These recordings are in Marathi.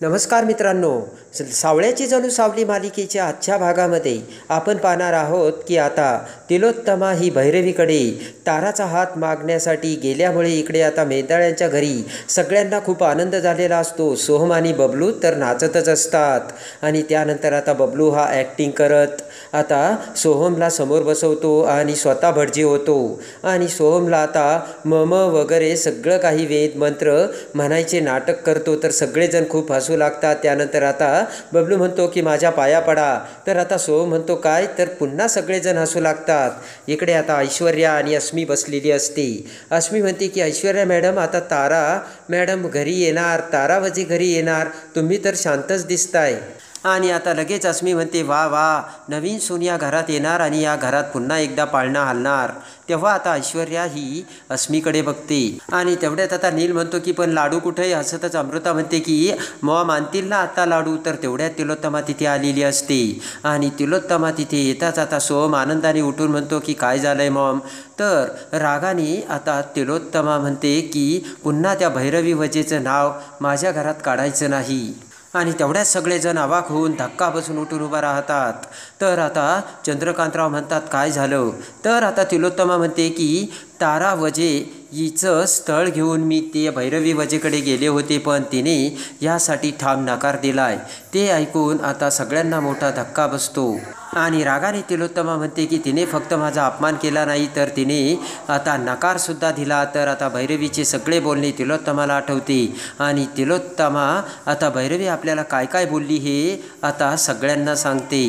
नमस्कार मित्रांनो, सावळ्याची जणू सावली मालिकेच्या आजच्या भागामध्ये आपण पाहणार आहोत की आता तिलोत्तमा ही भैरवीकडे ताराचा हात मागण्यासाठी गेल्यामुळे इकडे आता मेंदाळ्यांच्या घरी सगळ्यांना खूप आनंद झालेला असतो. सोहम आणि बबलू तर नाचतच असतात आणि त्यानंतर आता बबलू हा ॲक्टिंग करत आता सोहमला समोर बसवतो आणि स्वतः भटजी होतो आणि सोहमला आता मम वगैरे सगळं काही वेद मंत्र म्हणायचे नाटक करतो. तर सगळेजण खूप हसू लागतात. त्यानंतर आता बबलू म्हणतो की माझ्या पाया पडा, तर आता सोहम म्हणतो काय, तर पुन्हा सगळेजण हसू लागतात. इकडे आता ऐश्वर्या आणि अस्मी बसलेली असते. अस्मी म्हणते की ऐश्वर्या मॅडम, आता तारा मॅडम घरी येणार, तारावजी घरी येणार, तुम्ही तर शांतच दिसताय. आणि आता लगेच अस्मी म्हणते वा वा, नवीन सून या घरात येणार आणि या घरात पुन्हा एकदा पाळणा हलणार. तेव्हा आता ऐश्वर्या ही अस्मीकडे बघते आणि तेवढ्यात आता नील म्हणतो की पण लाडू कुठे, हसतच अमृता म्हणते की मॉम आणतील ना आता लाडू. तर तेवढ्यात तिलोत्तमा तिथे आलेली असते आणि तिलोत्तमा तिथे येताच आता सोहम आनंदाने उठून म्हणतो की काय झालंय मॉम. तर रागाने आता तिलोत्तमा म्हणते की पुन्हा त्या भैरवी वजेचं नाव माझ्या घरात काढायचं नाही. आणि तेवढ्याच सगळेजण अवाक होऊन धक्का बसून उठून उभा राहतात. तर आता चंद्रकांतराव म्हणतात काय झालं. तर आता तिलोत्तमा म्हणते की तारा वजे हिचं स्थळ घेऊन मी ते भैरवी वजेकडे गेले होते, पण तिने यासाठी ठाम नकार दिलाय. ते ऐकून आता सगळ्यांना मोठा धक्का बसतो आणि रागाने तिलोत्तमा म्हणते की तिने फक्त माझा अपमान केला नाही, तर तिने आता नकारसुद्धा दिला. तर आता भैरवीचे सगळे बोलणे तिलोत्तमाला आठवते आणि तिलोत्तमा आता भैरवी आपल्याला काय काय बोलली हे आता सगळ्यांना सांगते.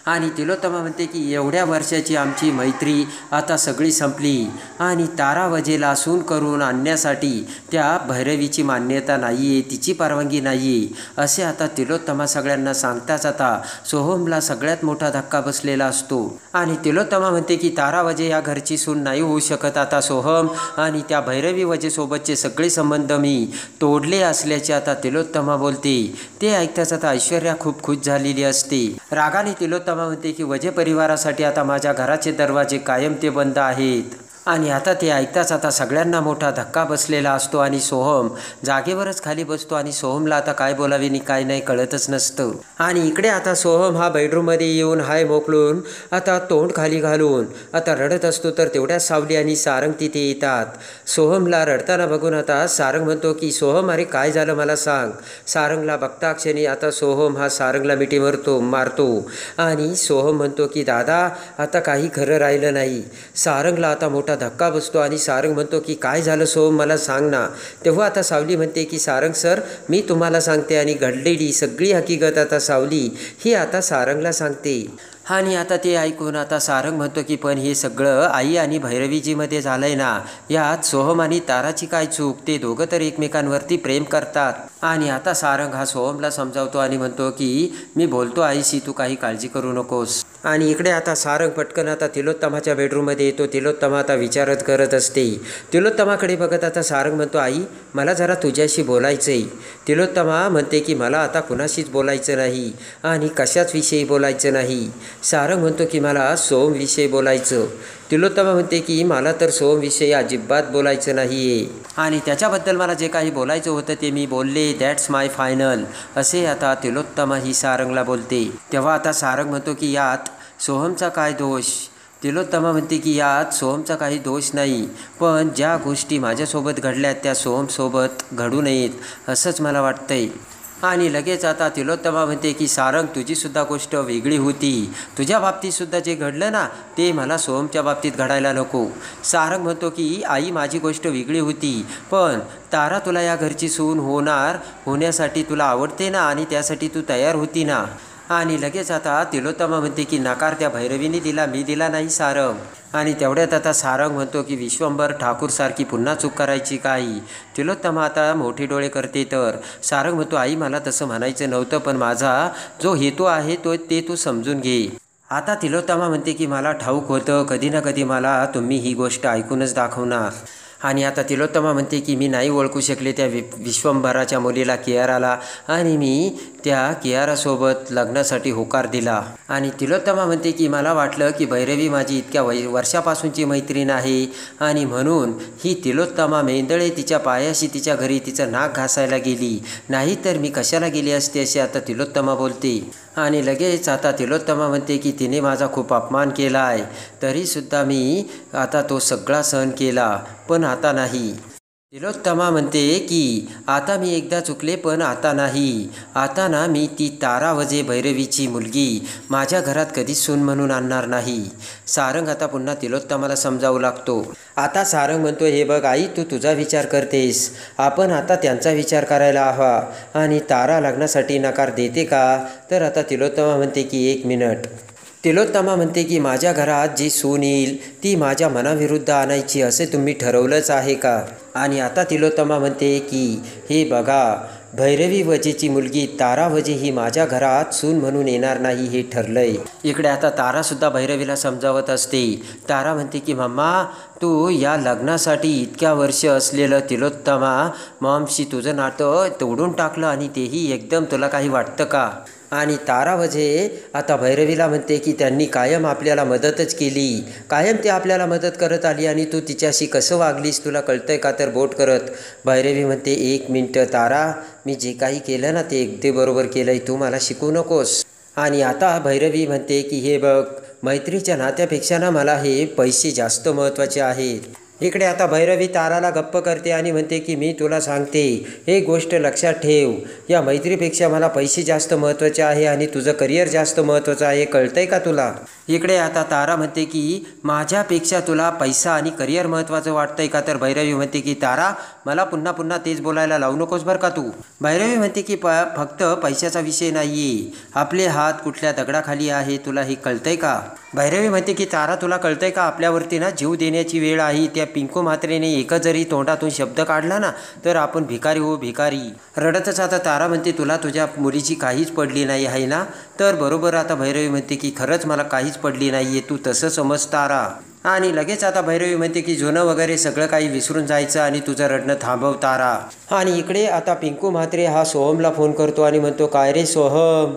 आणि तिलोत्तमा म्हणते की एवढ्या वर्षाची आमची मैत्री आता सगळी संपली आणि तारावजेला सून करून आणण्यासाठी त्या भैरवीची मान्यता नाही आहे, तिची परवानगी नाही आहे, असे आता तिलोत्तमा सगळ्यांना सांगताच आता सोहमला सगळ्यात मोठा धक्का बसलेला असतो. आणि तिलोत्तमा म्हणते की तारावजे या घरची सून नाही होऊ शकत. आता सोहम आणि त्या भैरवी वजेसोबतचे सगळे संबंध मी तोडले असल्याचे आता तिलोत्तमा बोलते. ते ऐकताच आता ऐश्वर्या खूप खुश झालेली असते. रागाने तिलोत्तमा म्हणते की वजे परिवारासाठी आता माझ्या घराचे दरवाजे कायम ते बंद आहेत. आणि आता ते ऐकताच आता सगळ्यांना मोठा धक्का बसलेला असतो आणि सोहम जागेवरच खाली बसतो आणि सोहमला आता काय बोलावे आणि काय नाही कळतच नसतं. आणि इकडे आता सोहम हा बेडरूममध्ये येऊन हाय मोकळून आता तोंड खाली घालून आता रडत असतो. तर तेवढ्याच सावली आणि सारंग तिथे येतात. सोहमला रडताना बघून आता सारंग म्हणतो की सोहम अरे काय झालं मला सांग. सारंगला बघता क्षणी आता सोहम हा सारंगला मिठी मारतो आणि सोहम म्हणतो की दादा आता काही खरं राहिलं नाही. सारंगला आता मोठा धक्का बसतो आणि सारंग म्हणतो की काय झालं सोहम मला सांग ना. तेव्हा आता सावली म्हणते की सारंग सर मी तुम्हाला सांगते आणि घडलेली सगळी हकीकत आता सावली ही आता सारंगला सांगते. आणि आता ते ऐकून आता सारंग म्हणतो की पण हे सगळं आई आणि भैरवीजीमध्ये झालंय ना, यात सोहम आणि ताराची काय चूक, ते दोघं तर एकमेकांवरती प्रेम करतात. आणि आता सारंग हा सोहमला समजावतो आणि म्हणतो की मी बोलतो आईशी, तू काही काळजी करू नकोस. आणि इकडे आता सारंग पटकन आता तिलोत्तमाच्या बेडरूममध्ये येतो. तिलोत्तमा आता विचारत करत असते. तिलोत्तमाकडे बघत आता सारंग म्हणतो आई मला जरा तुझ्याशी बोलायचं आहे. तिलोत्तमा म्हणते की मला आता कुणाशीच बोलायचं नाही आणि कशाच विषयी बोलायचं नाही. सारंग म्हणतो की मला सोहमविषयी बोलायचं. तिलोत्तमा म्हणते की मला तर सोहमविषयी अजिबात बोलायचं नाही आहे आणि त्याच्याबद्दल मला जे काही बोलायचं होतं ते मी बोलले, दॅट्स माय फायनल, असे आता तिलोत्तमा ही सारंगला बोलते. तेव्हा आता सारंग म्हणतो की यात सोहमचा काय दोष. तिलोत्तमा म्हणते की यात सोहमचा काही दोष नाही, पण ज्या गोष्टी माझ्यासोबत घडल्यात त्या सोहमसोबत घडू नयेत असंच मला वाटतंय. आणि लगेच आता तिलोत्तमा म्हणते की सारंग तुझीसुद्धा गोष्ट वेगळी होती, तुझ्या बाबतीतसुद्धा जे घडलं ना ते मला सोहमच्या बाबतीत घडायला नको. सारंग म्हणतो की आई माझी गोष्ट वेगळी होती, पण तारा तुला या घरची सून होण्यासाठी तुला आवडते ना आणि त्यासाठी तू तयार होती ना. आणि लगेच आता तिलोत्तमा म्हणते की नकार त्या भैरवीने दिला, मी दिला नाही सारंग. आणि तेवढ्यात आता सारंग म्हणतो की विश्वंभर ठाकूरसारखी पुन्हा चूक करायची काही. तिलोत्तमा आता मोठे डोळे करते. तर सारंग म्हणतो आई मला तसं म्हणायचं नव्हतं, पण माझा जो हेतू आहे ते तू समजून घे. आता तिलोत्तमा म्हणते की मला ठाऊक होतं कधी ना कधी मला तुम्ही ही गोष्ट ऐकूनच दाखवणार. आणि आता तिलोत्तमा म्हणते की मी नाही ओळखू शकले त्या विश्वंभराच्या मुलीला कियाराला आणि मी त्या कियारासोबत लग्नासाठी होकार दिला. आणि तिलोत्तमा म्हणते की मला वाटलं की भैरवी माझी इतक्या वर्षापासूनची मैत्रीण आहे आणि म्हणून ही तिलोत्तमा मेंदळे तिच्या पायाशी तिच्या घरी तिचं नाक घासायला गेली, नाही तर मी कशाला गेली असते असे आता तिलोत्तमा बोलते. आणि लगेच आता तिलोत्तमा म्हणते की तिने माझा खूप अपमान केला आहे, तरीसुद्धा मी आता तो सगळा सहन केला, पण आता नाही. तिलोत्तमा म्हणते की आता मी एकदा चुकले, पण आता नाही. आता ना मी ती तारावजे भैरवीची मुलगी माझ्या घरात कधीच सून म्हणून आणणार नाही. सारंग आता पुन्हा तिलोत्तमाला समजावू लागतो. आता सारंग म्हणतो, हे बघ आई, तू तुझा विचार करतेस, आपण आता त्यांचा विचार करायला हवा. आणि तारा लग्नासाठी नकार देते का? तर आता तिलोत्तमा म्हणते की 1 मिनिट. तिलोत्तमा म्हणते की माझ्या घरात जी सून येईल ती माझ्या मनाविरुद्ध आणायची असे तुम्ही ठरवलंच आहे का? आणि आता तिलोत्तमा म्हणते की हे बघा, भैरवी वजेची मुलगी तारा वजे ही माझ्या घरात सून म्हणून येणार नाही हे ठरलंय. इकडे आता तारासुद्धा भैरवीला समजावत असते. तारा म्हणते की मम्मा, तू या लग्नासाठी इतक्या वर्ष असलेलं तिलोत्तमा मॉमशी तुझं नातं तोडून टाकलं आणि तेही एकदम तुला काही वाटतं का? आणि तारा वजे आता भैरवीला म्हणते की त्यांनी कायम आपल्याला मदतच केली, कायम ती आपल्याला मदत करत आली आणि तू तिच्याशी कसं वागलीस तुला कळतंय का? तर बोट करत भैरवी म्हणते 1 मिनटं तारा, मी जे काही केलं ना ते अगदी बरोबर केलं आहे, तू मला शिकवू नकोस. आणि आता भैरवी म्हणते की हे बघ, मैत्रीच्या नात्यापेक्षा ना मला हे पैसे जास्त महत्त्वाचे आहेत. इकडे आता भैरवी ताराला गप्प करते आणि म्हणते की मी तुला सांगते, एक गोष्ट लक्षात ठेव, या मैत्रीपेक्षा मला पैसे जास्त महत्त्वाचे आहे आणि तुझं करिअर जास्त महत्त्वाचं आहे, कळतंय का तुला? इकडे आता तारा म्हणते की माझ्यापेक्षा तुला पैसा आणि करिअर महत्त्वाचं वाटतंय का? तर भैरवी म्हणते की तारा, मला पुन्हा पुन्हा तेच बोलायला लावू नकोस बरं का तू. भैरवी म्हणते की फक्त पैशाचा विषय नाही आहे, आपले हात कुठल्या दगडाखाली आहे तुला हे कळतंय का? भैरवी म्हणते की तारा, तुला कळतंय का आपल्यावरती ना जीव देण्याची वेळ आहे. त्या पिंकू म्हात्रेने एकच जरी तोंडातून शब्द काढला ना तर आपण भिकारी हो भिकारी. रडतच आता तारा म्हणते तुला तुझ्या मुलीची काहीच पडली नाही आहे ना? तर बरोबर आता भैरवी म्हणते की खरंच मला काहीच पडली नाही आहे, तू तसं समज तारा. आणि लगेच आता भैरवी म्हणते की जुनं वगैरे सगळं काही विसरून जायचं आणि तुझं रडणं थांबव तारा. आणि इकडे आता पिंकू म्हात्रे हा सोहमला फोन करतो आणि म्हणतो, काय रे सोहम?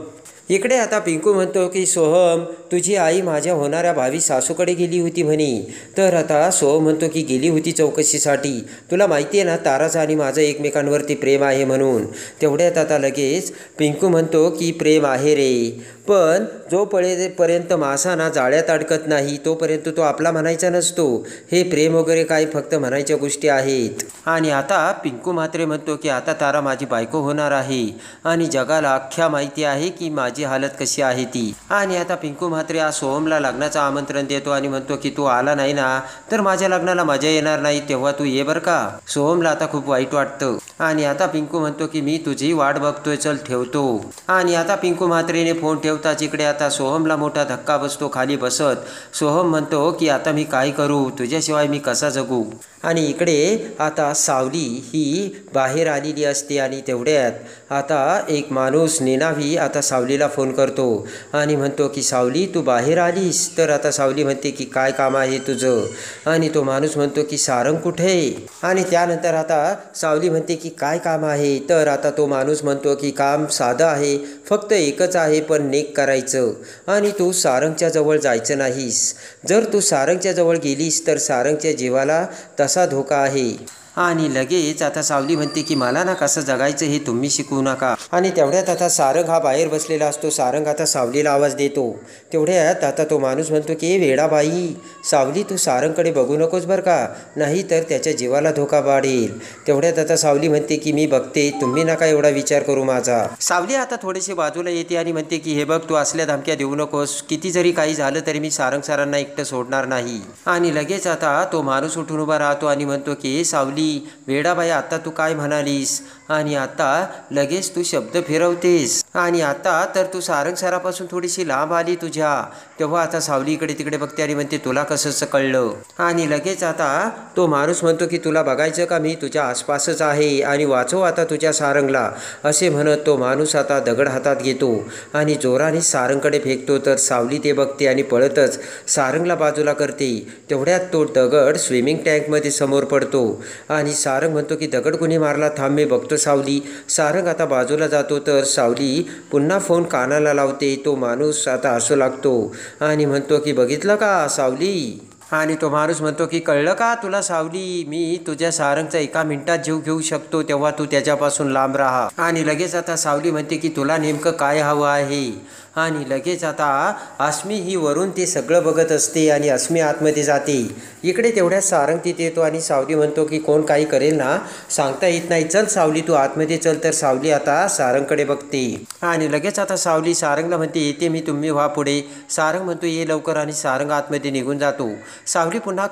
इकडे आता पिंकू म्हणतो की सोहम, तुझी आई माझ्या होणाऱ्या भावी सासूकडे गेली होती म्हणे. तर आता सोहम म्हणतो की गेली होती चौकशीसाठी, तुला माहिती आहे ना ताराचं आणि माझं एकमेकांवरती प्रेम आहे म्हणून. तेवढ्यात आता लगेच पिंकू म्हणतो की प्रेम आहे रे, पण जोपर्यंत मासा ना जाळ्यात अडकत नाही तोपर्यंत तो आपला म्हणायचा नसतो. हे प्रेम वगैरे काय फक्त म्हणायच्या गोष्टी आहेत. आणि आता पिंकू म्हात्रे म्हणतो की आता तारा माझी बायको होणार आहे आणि जगाला अख्ख्या माहिती आहे की माझी हालत कशी आहे ती. आणि आता पिंकू म्हात्रे आज सोहमला लग्नाचं आमंत्रण देतो आणि म्हणतो की तू आला नाही ना तर माझ्या लग्नाला मजा येणार नाही, तेव्हा तू ये बरं का. सोहमला आता खूप वाईट वाटतं. आणि आता पिंकू म्हणतो की मी तुझी वाट बघतोय, चल ठेवतो. आणि आता पिंकू म्हात्रेने फोन ठेवताच इकडे आता सोहमला मोठा धक्का बसतो खाली बसत. सोहम म्हणतो की आता मी काय करू, तुझ्याशिवाय मी कसा जगू. आणि इकडे आता सावली ही बाहेर आलेली असते आणि तेवढ्यात आता एक माणूस नेनावी आता सावलीला फोन करतो आणि म्हणतो की सावली तू बाहेर आलीस? तर आता सावली म्हणते की काय काम आहे तुझं? आणि तो माणूस म्हणतो की सारंग कुठे? आणि त्यानंतर आता सावली म्हणते की काय काम आहे? तर आता तो माणूस म्हणतो की काम साधं आहे, फक्त एकच आहे, पण नेक करायचं आणि तू सारंगच्या जवळ जायचं नाहीस. जर तू सारंगच्या जवळ गेलीस तर सारंगच्या जीवाला तसा धोका आहे. आणि लगेच आता सावली म्हणते की मला ना कसं जगायचं हे तुम्ही शिकवू नका. आणि तेवढ्यात आता सारंग हा बाहेर बसलेला असतो. सारंग आता सावलीला आवाज देतो. तेवढ्यात आता तो माणूस म्हणतो की वेडाबाई सावली, तू सारंगकडे बघू नकोस बरं का, नाही तर त्याच्या जीवाला धोका वाढेल. तेवढ्यात आता सावली म्हणते की मी बघते, तुम्ही नका एवढा विचार करू माझा. सावली आता थोडीशी बाजूला येते आणि म्हणते की हे बघ, तू असल्या धमक्या देऊ नकोस, किती जरी काही झालं तरी मी सारंग सरांना एकटं सोडणार नाही. आणि लगेच आता तो माणूस उठून उभा राहतो आणि म्हणतो की सावली वेडाबाई आता तू काय म्हणालीस? आणि आता लगेच तू शब्द फिरवतेस आणि आता तर तू सारंग सरापासून थोडीशी लांब आली तुझ्या. तेव्हा आता सावली इकडे तिकडे बघते आणि म्हणते तुला कसं कळलं. आणि लगेच आता तो माणूस म्हणतो की तुला बघायचं का, मी तुझ्या आसपासच आहे आणि वाचव आता तुझ्या सारंगला. असे म्हणत तो माणूस आता दगड हातात घेतो आणि जोराने सारंगकडे फेकतो. तर सावली ते बघते आणि पळतच सारंगला बाजूला करते. तेवढ्यात तो दगड स्विमिंग टँकमध्ये समोर पडतो आणि सारंग म्हणतो की दगड कुणी मारला, थांब मी बघतो सावली. सारंग आता बाजूला जातो तर सावली पुन्हा फोन कानाला लावते. तो माणूस आता हसू लागतो आणि म्हणतो की बघितलं का सावली. आणि तो माणूस म्हणतो की कळलं का तुला सावली, मी तुझ्या सारंगचा 1 मिनिटात जीव घेऊ शकतो, तेव्हा तू त्याच्यापासून लांब राहा. आणि लगेच आता सावली म्हणते की तुला नेमकं काय हवं आहे. आणि लगेच आता अस्मी ही वरून ते सगळं बघत असते आणि अस्मी आतमध्ये जाते. इकडे तेवढ्यात सारंग तिथे येतो आणि सावली म्हणतो की कोण काही करेल ना, सांगता येत नाही, चल सावली तू आतमध्ये चल. तर सावली आता सारंगकडे बघते आणि लगेच आता सावली सारंगला म्हणते येते मी, तुम्ही व्हा पुढे. सारंग म्हणतो ये लवकर आणि सारंग आतमध्ये निघून जातो. सावली पुन्हा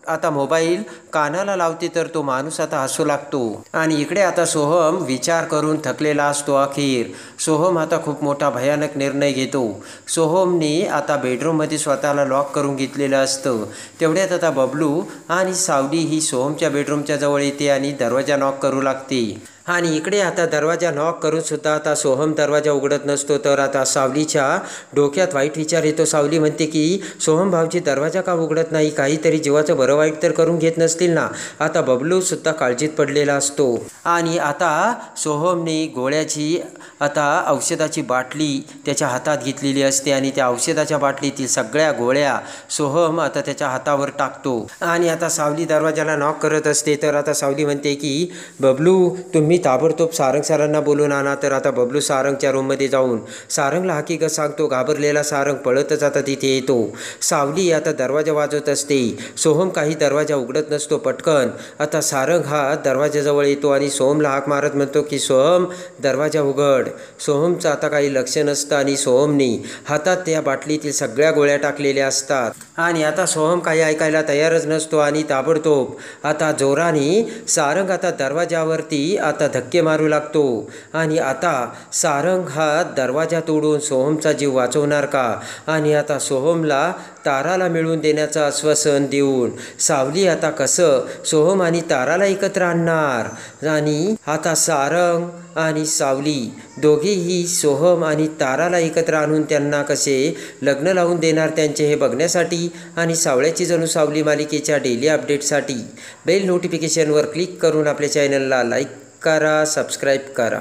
आता मोबाईल कानाला लावते तर तो माणूस आता हसू लागतो. आणि इकडे आता सोहम विचार करून थकलेला असतो. अखेर सोहम आता खूप मोठा भयानक निर्णय घेतो. सोहमने आता बेडरूममध्ये स्वतःला लॉक करून घेतलेलं असतं. तेवढ्यात आता बबलू आणि सावली ही सोहमच्या बेडरूमच्या जवळ येते आणि दरवाजा नॉक करू लागते. आणि इकडे आता दरवाजा नॉक करून सुद्धा आता सोहम दरवाजा उघडत नसतो. तर आता सावलीच्या डोक्यात वाईट विचार येतो. सावली म्हणते की सोहम भाऊजी दरवाजा का उघडत नाही, काहीतरी जीवाचं बरं वाईट तर करून घेत नसतील ना. आता बबलू सुद्धा काळजीत पडलेला असतो. आणि आता सोहमने गोळ्याची आता औषधाची बाटली त्याच्या हातात घेतलेली असते आणि त्या औषधाच्या बाटलीतील सगळ्या गोळ्या सोहम आता त्याच्या हातावर टाकतो. आणि आता सावली दरवाजाला नॉक करत असते. तर आता सावली म्हणते की बबलू तुम्ही ताबडतोब सारंग सरांना बोलून आणा. तर आता बबलू सारंगच्या रूममध्ये जाऊन सारंगला हकीकत सांगतो. घाबरलेला सारंग पळतच आता तिथे येतो. सावली आता दरवाजा वाजवत असते. सोहम काही दरवाजा उघडत नसतो. पटकन आता सारंग हा दरवाजाजवळ येतो आणि सोहमला हाक मारत म्हणतो की सोहम दरवाजा उघड. सोहमचं आता काही लक्ष नसतं आणि सोहमने हातात त्या बाटलीतील सगळ्या गोळ्या टाकलेल्या असतात. आणि आता सोहम काही ऐकायला तयारच नसतो आणि ताबडतोब आता जोराने सारंग आता दरवाजावरती आता धक्के मारू लागतो. आणि आता सारंग हा दरवाजा तोडून सोहमचा जीव वाचवणार का. आणि आता सोहमला ताराला मिळवून देण्याचं आश्वासन देऊन सावली आता कसं सोहम आणि ताराला एकत्र आणणार. आणि आता सारंग आणि सावली दोघेही सोहम आणि ताराला एकत्र आणून त्यांना कसे लग्न लावून देणार त्यांचे हे बघण्यासाठी आणि सावळ्याची जणू सावली मालिकेच्या डेली अपडेटसाठी बेल नोटिफिकेशनवर क्लिक करून आपल्या चॅनलला लाईक करा, सबस्क्राईब करा.